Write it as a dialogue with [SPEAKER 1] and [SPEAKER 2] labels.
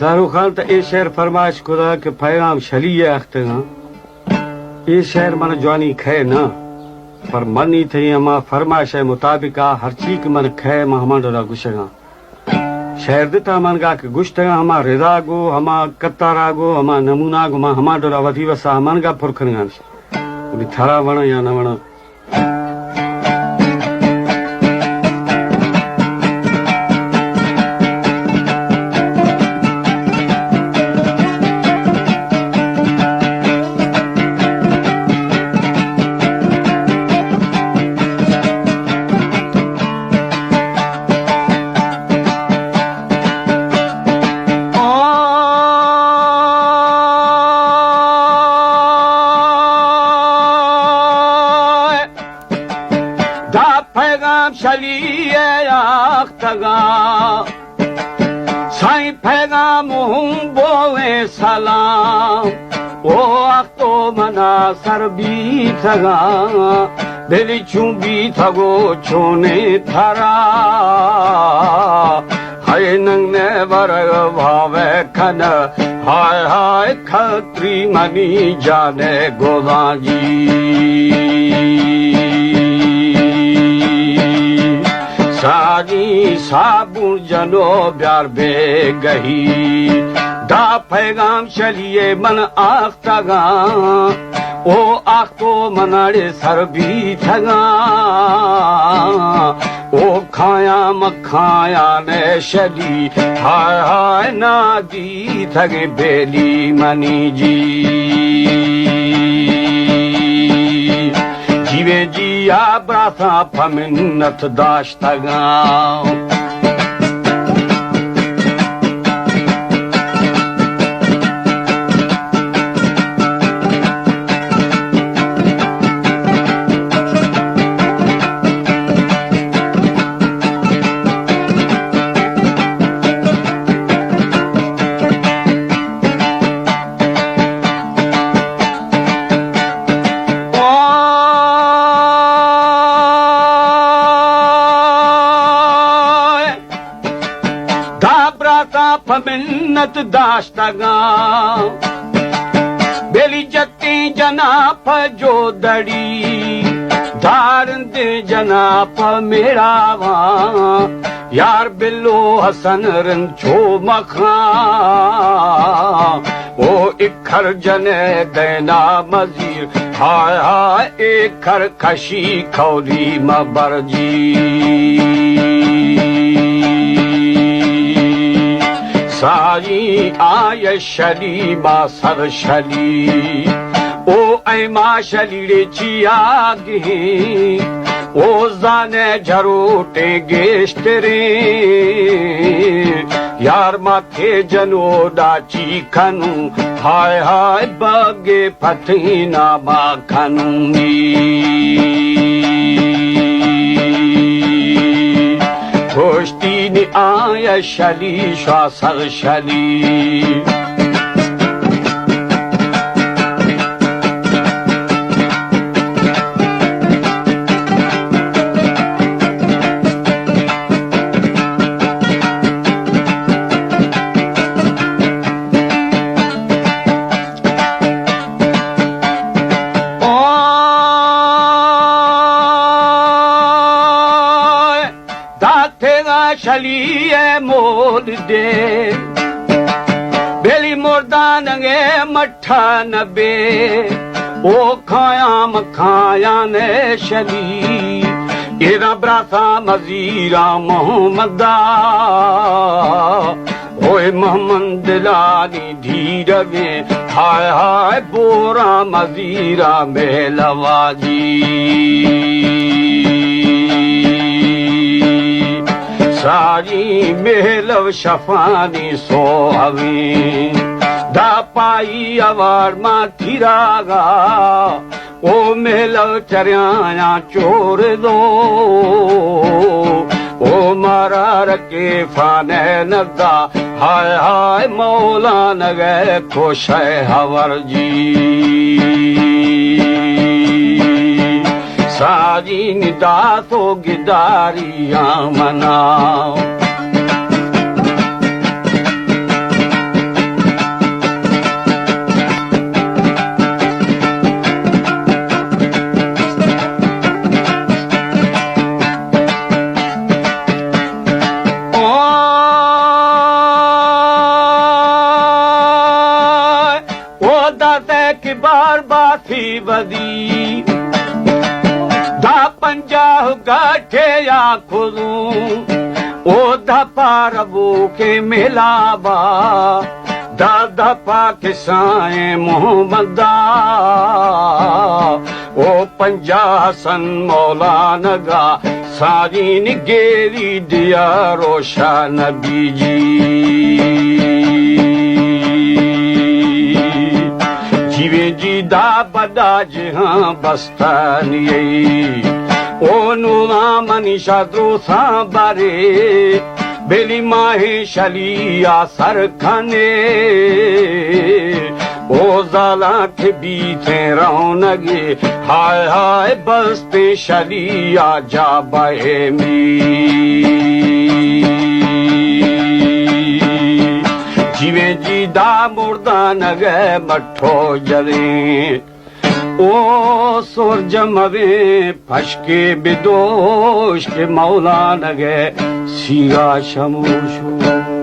[SPEAKER 1] ज़ारू खान तो ये शेर फरमाइश खुदा के पैगाम शलीय अख्तगा ये शेर मन जवानी खे ना पर मनी थी अमा फरमाइश मुताबिक हर चीज मन खे महमान डोला गुशगा शेर दिता मन गा के गुश्तगा हमा रिदा गो हमा कतारा गो हमा नमूना गो हमा डोला वधी वसा मन गा पुरखन गान थारा वण या न वण साईं पैगाम बोवे सलाम ओ अख्तो मना सरबी थगा दिली चुंबी थगो छोने थरा हाय नंगने बरग भावे खन हाय हाय खत्री मनी जाने गोदाजी साजी साबुन जनो प्यार बे गही दा पैगाम चलिए मन आख्तगा ओ आख्तो मनाड़े सर भी थगा ओ खाया मखाया ने शली हाय हाय ना दी थगे बेली मनी जी जीवे जिया ब्राथा फमिन्नत दाश्तगा मिन्नत दाश्तगा बेली जती जनाप जो दड़ी धारन दे जनाप मेरावा यार बिल्लो हसन रन छो मखा ओ इखर जने देना मजीर हाय हाय इखर खशी खौली मबरजी साई आय शली बासर शली ओ ऐमा शलीड़े चियागी ओ जाने झरोटे गेश्तरे यार माथे जनो डाची खनू हाय हाय बगे फतीना मा खनूंगी गोश्ती ने आया शली श्वासर शली शलीए मोल दे बेली मुर्दान गे मठा नबे ओ खाया मखाया ने शली एरा ब्राथा मजीरा मोहम्मदा ओए मोहम्मद लानी धीरवे हाय हाय बोरा मजीरा मेलवाजी सारी मेलव शफानी सोहवी दा पाई अवार मा थिरागा ओ मेलव चरियाया चोर दो ओ मारा रके फाने नदा हाय हाय मौला नगे खुश है हवर जी साजी निदा तो गिदारियां मनाओ दाते की बार बाथी बदी दा 50 गाठे या खुदू ओ दपा रबू के मिलाबा दादा पाकिस्तान मोहम्मदा ओ 50 सन मौलानगा सारी निगेरी दिया रोशा नबी जी जीवे जी दा बदा जहां बस्तानी ओ नूना मनीषा द्रोसा बारे बेली माहे शलिया सर खाने ओ ज़ाला के बीते रौनगे हाय हाय बस्ते शलिया जा बहे मी जीवे जी दा मुर्दा नगे मठो जले ओ सुरज मवे फशके बिदोश के मौला नगे सीगा शमूशू